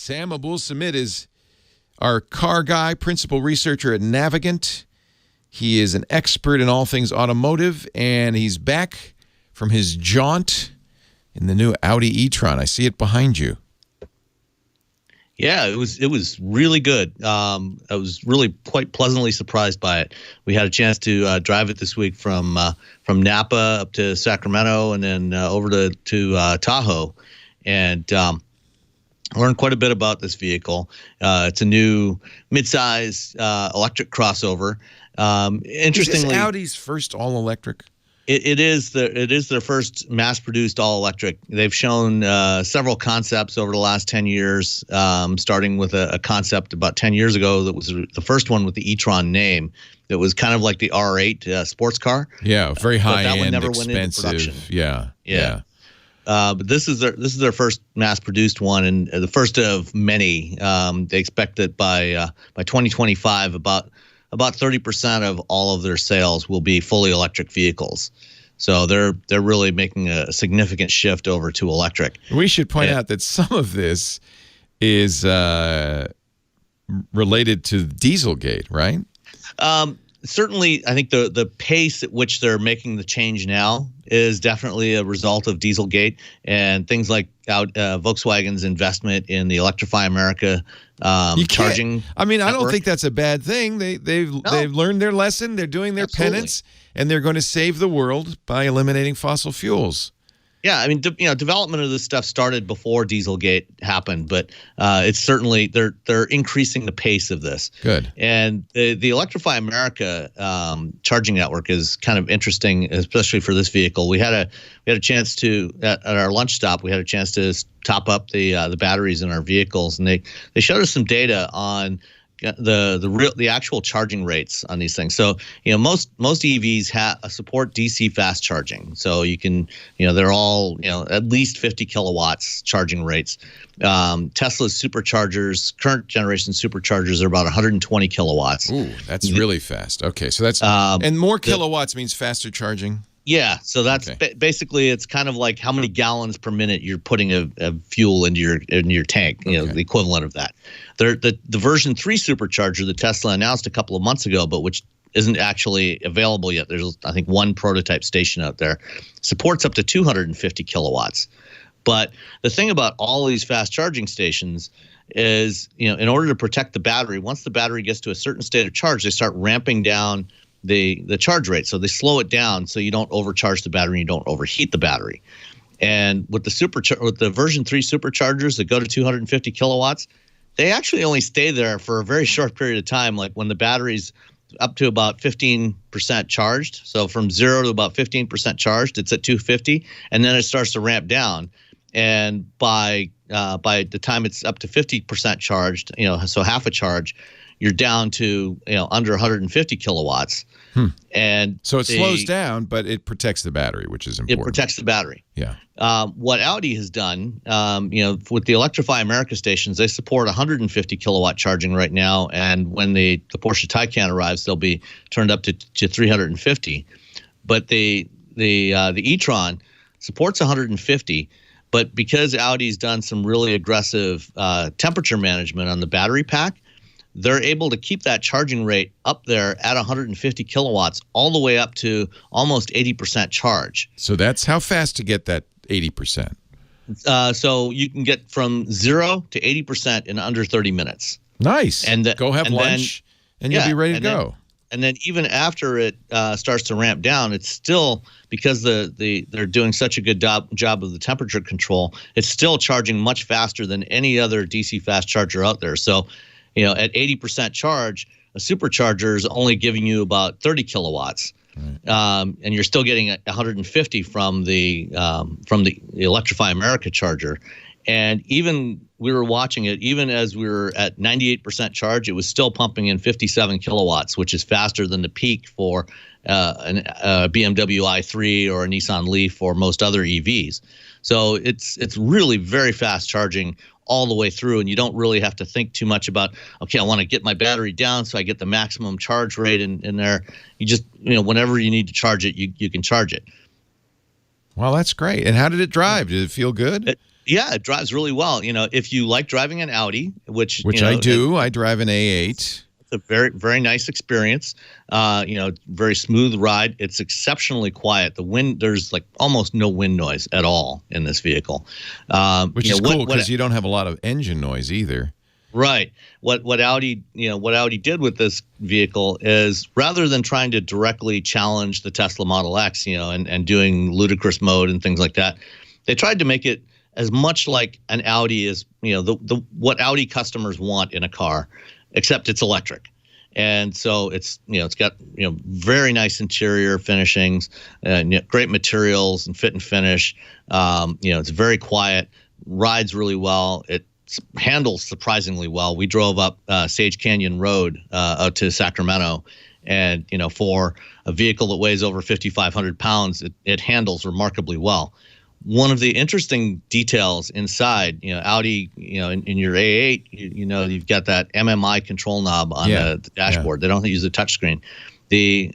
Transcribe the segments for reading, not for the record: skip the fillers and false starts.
Sam Abul-Samid is our car guy, principal researcher at Navigant. He is an expert in all things automotive, and he's back from his jaunt in the new Audi e-tron. I see it behind you. Yeah, it was really good. I was really quite pleasantly surprised by it. We had a chance to drive it this week from Napa up to Sacramento and then over to Tahoe, and learned quite a bit about this vehicle. It's a new midsize electric crossover. Interestingly, is this Audi's first all-electric? It is their first mass-produced all-electric. They've shown several concepts over the last 10 years, starting with a concept about 10 years ago that was the first one with the e-tron name. That was kind of like the R8 sports car. Yeah, very high-end, expensive. Yeah. But this is their first mass-produced one, and the first of many. They expect that by 2025, about 30% of all of their sales will be fully electric vehicles. So they're really making a significant shift over to electric. We should point out that some of this is related to Dieselgate, right? Certainly, I think the pace at which they're making the change now is definitely a result of Dieselgate and things like Volkswagen's investment in the Electrify America charging. I mean, I don't network. think that's a bad thing. They've learned their lesson. They're doing their penance, and they're going to save the world by eliminating fossil fuels. Yeah, I mean, development of this stuff started before Dieselgate happened, but it's certainly they're increasing the pace of this. Good. And the Electrify America charging network is kind of interesting, especially for this vehicle. We had a chance to at our lunch stop. We had a chance to top up the batteries in our vehicles, and they showed us some data on the actual charging rates on these things. So most EVs support DC fast charging. So you can they're all at least 50 kilowatts charging rates. Tesla's superchargers, current generation superchargers, are about 120 kilowatts. Ooh, that's really fast. Okay, so that's and more kilowatts means faster charging. Yeah, so that's basically it's kind of like how many gallons per minute you're putting of fuel into your tank, the equivalent of that. The version 3 supercharger that Tesla announced a couple of months ago, but which isn't actually available yet. There's I think one prototype station out there, supports up to 250 kilowatts. But the thing about all of these fast charging stations is, in order to protect the battery, once the battery gets to a certain state of charge, they start ramping down the charge rate. So they slow it down so you don't overcharge the battery and you don't overheat the battery. And with the version 3 superchargers that go to 250 kilowatts, they actually only stay there for a very short period of time, like when the battery's up to about 15% charged. So from 0 to about 15% charged, it's at 250, and then it starts to ramp down. And by the time it's up to 50% charged, so half a charge, you're down to under 150 kilowatts. And so it slows down, but it protects the battery, which is important. It protects the battery. Yeah. What Audi has done, with the Electrify America stations, they support 150 kilowatt charging right now, and when the Porsche Taycan arrives, they'll be turned up to 350. But the e-tron supports 150. But because Audi's done some really aggressive temperature management on the battery pack, they're able to keep that charging rate up there at 150 kilowatts all the way up to almost 80% charge. So that's how fast to get that 80%. So you can get from 0 to 80% in under 30 minutes. Nice. And go have lunch, and you'll be ready to go. And then even after it starts to ramp down, it's still, because they're doing such a good job of the temperature control, it's still charging much faster than any other DC fast charger out there. So at 80% charge, a supercharger is only giving you about 30 kilowatts, and you're still getting 150 from the Electrify America charger. And even we were watching it, even as we were at 98% charge, it was still pumping in 57 kilowatts, which is faster than the peak for a BMW i3 or a Nissan Leaf or most other EVs. So it's really very fast charging all the way through, and you don't really have to think too much about, okay, I want to get my battery down so I get the maximum charge rate in there. You just, whenever you need to charge it, you can charge it. Well, that's great. And how did it drive? Did it feel good? Yeah, it drives really well. If you like driving an Audi, which I do, I drive an A8. It's a very, very nice experience. Very smooth ride. It's exceptionally quiet. There's like almost no wind noise at all in this vehicle, which is cool because you don't have a lot of engine noise either. Right. What Audi did with this vehicle is, rather than trying to directly challenge the Tesla Model X, and doing ludicrous mode and things like that, they tried to make it as much like an Audi as, what Audi customers want in a car, except it's electric. And so it's got, very nice interior finishings, great materials and fit and finish. It's very quiet, rides really well. It handles surprisingly well. We drove up Sage Canyon Road out to Sacramento, and, for a vehicle that weighs over 5,500 pounds, it handles remarkably well. One of the interesting details inside, Audi, in your A8, you've got that MMI control knob on the dashboard. They don't use a touchscreen. The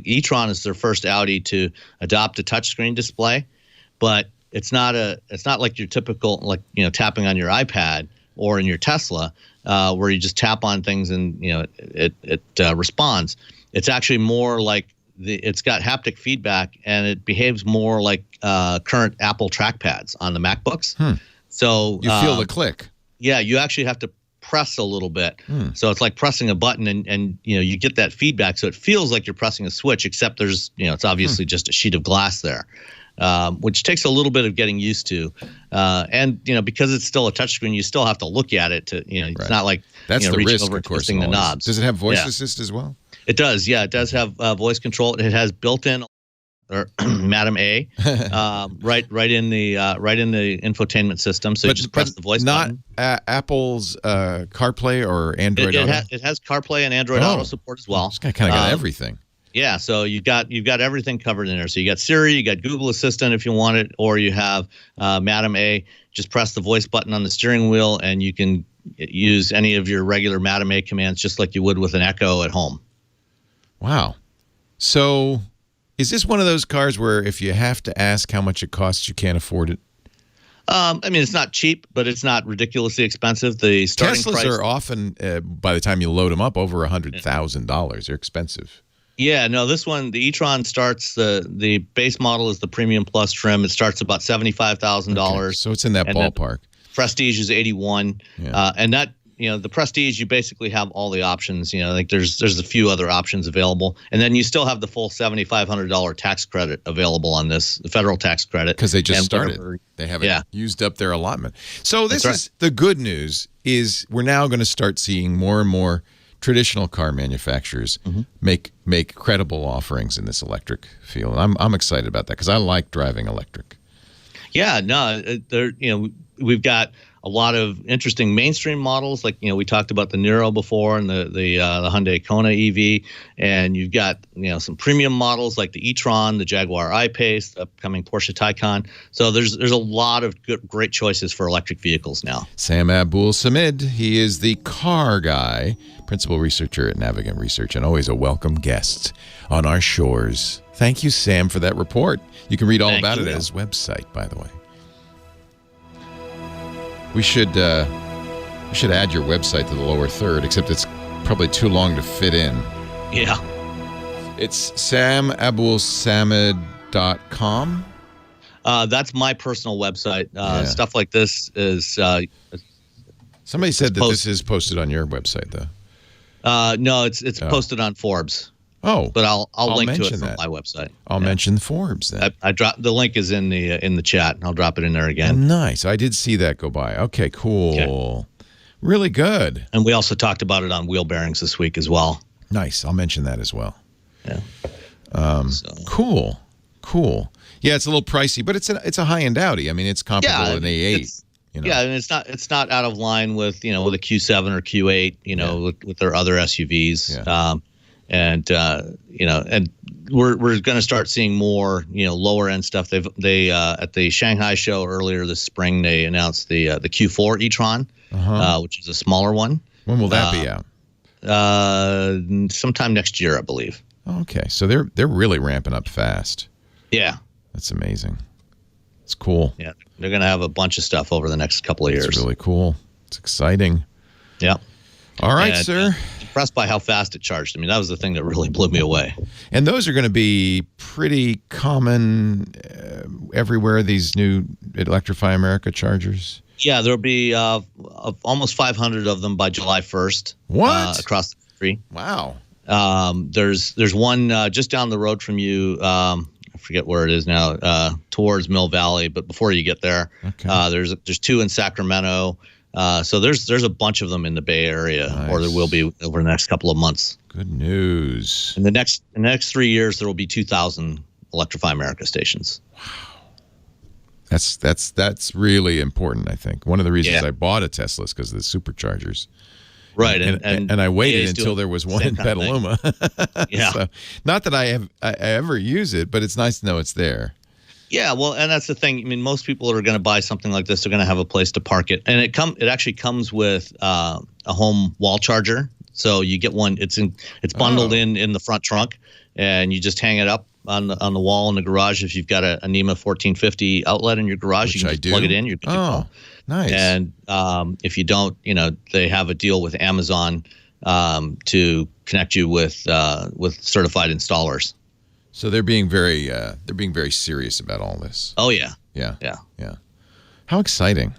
e-tron is their first Audi to adopt a touchscreen display, but it's not like your typical, tapping on your iPad or in your Tesla, where you just tap on things and it responds. It's actually more like it's got haptic feedback, and it behaves more like current Apple trackpads on the MacBooks. So you feel the click. Yeah, you actually have to press a little bit. So it's like pressing a button, and you get that feedback. So it feels like you're pressing a switch, except there's it's obviously just a sheet of glass there, which takes a little bit of getting used to. And because it's still a touchscreen, you still have to look at it to it's not like that's the reaching risk, over of course, twisting the knobs. Does it have voice assist as well? It does, yeah. It does have voice control. It has built-in Madam A, right in the infotainment system. So you just press the voice button. Not Apple's CarPlay or Android Auto. It has CarPlay and Android Auto support as well. It's kind of got everything. Yeah, so you've got everything covered in there. So you got Siri, you got Google Assistant if you want it, or you have Madam A. Just press the voice button on the steering wheel, and you can use any of your regular Madam A commands just like you would with an Echo at home. Wow. So is this one of those cars where if you have to ask how much it costs, you can't afford it? It's not cheap, but it's not ridiculously expensive. The starting Teslas price are often, by the time you load them up, over $100,000. They're expensive. Yeah, no, this one, the e-tron starts, the base model is the Premium Plus trim. It starts about $75,000. Okay, so it's in that ballpark. Prestige is $81,000. Yeah. And that, the Prestige, you basically have all the options. Like there's a few other options available. And then you still have the full $7,500 tax credit available on this, the federal tax credit. Because they just started. They haven't used up their allotment. So this is the good news is we're now going to start seeing more and more traditional car manufacturers make credible offerings in this electric field. I'm excited about that because I like driving electric. Yeah, no, we've got a lot of interesting mainstream models, like we talked about the Niro before, and the Hyundai Kona EV, and you've got some premium models like the e-tron, the Jaguar I-Pace, the upcoming Porsche Taycan. So there's a lot of great choices for electric vehicles now. Sam Abul-Samid, he is the car guy, principal researcher at Navigant Research, and always a welcome guest on our shores. Thank you, Sam, for that report. You can read all about it at his website, by the way. We should add your website to the lower third, except it's probably too long to fit in. Yeah. It's samabulsamid.com. That's my personal website. Stuff like this is... Somebody said that this is posted on your website, though. No, it's posted on Forbes. Oh, but I'll link to it from my website. I'll mention Forbes then. I dropped the link is in the chat, and I'll drop it in there again. Oh, nice. I did see that go by. Okay, cool. Okay. Really good. And we also talked about it on Wheel Bearings this week as well. Nice. I'll mention that as well. Yeah. Cool. Yeah, it's a little pricey, but it's a high-end Audi. I mean, it's comparable to an A8. Yeah, and it's not out of line with with a Q7 or Q8. With their other SUVs. Yeah. And we're going to start seeing more lower end stuff. They at the Shanghai show earlier this spring, they announced the Q4 e-tron, which is a smaller one. When will that be out? Sometime next year, I believe. Okay, so they're really ramping up fast. Yeah, that's amazing. It's cool. Yeah, they're going to have a bunch of stuff over the next couple of years. It's really cool. It's exciting. Yeah. All right, sir. Impressed by how fast it charged. I mean, that was the thing that really blew me away. And those are going to be pretty common everywhere, these new Electrify America chargers? Yeah, there'll be almost 500 of them by July 1st. What? Across the country. Wow. There's one just down the road from you. I forget where it is now, towards Mill Valley. But before you get there, there's 2 in Sacramento. So there's a bunch of them in the Bay Area, or there will be over the next couple of months. Good news. In the next 3 years, there will be 2,000 Electrify America stations. Wow. That's really important, I think. One of the reasons I bought a Tesla is because of the superchargers. Right, and I waited until there was one in Petaluma. Yeah. So, not that I ever use it, but it's nice to know it's there. Yeah, well, and that's the thing. I mean, most people that are going to buy something like this are going to have a place to park it, and it actually comes with a home wall charger. So you get one. It's bundled in the front trunk, and you just hang it up on the wall in the garage. If you've got a NEMA 1450 outlet in your garage, you can just plug it in. You're good to go. Nice. And if you don't, they have a deal with Amazon to connect you with certified installers. So they're being very serious about all this. Oh yeah. Yeah. Yeah. Yeah. How exciting.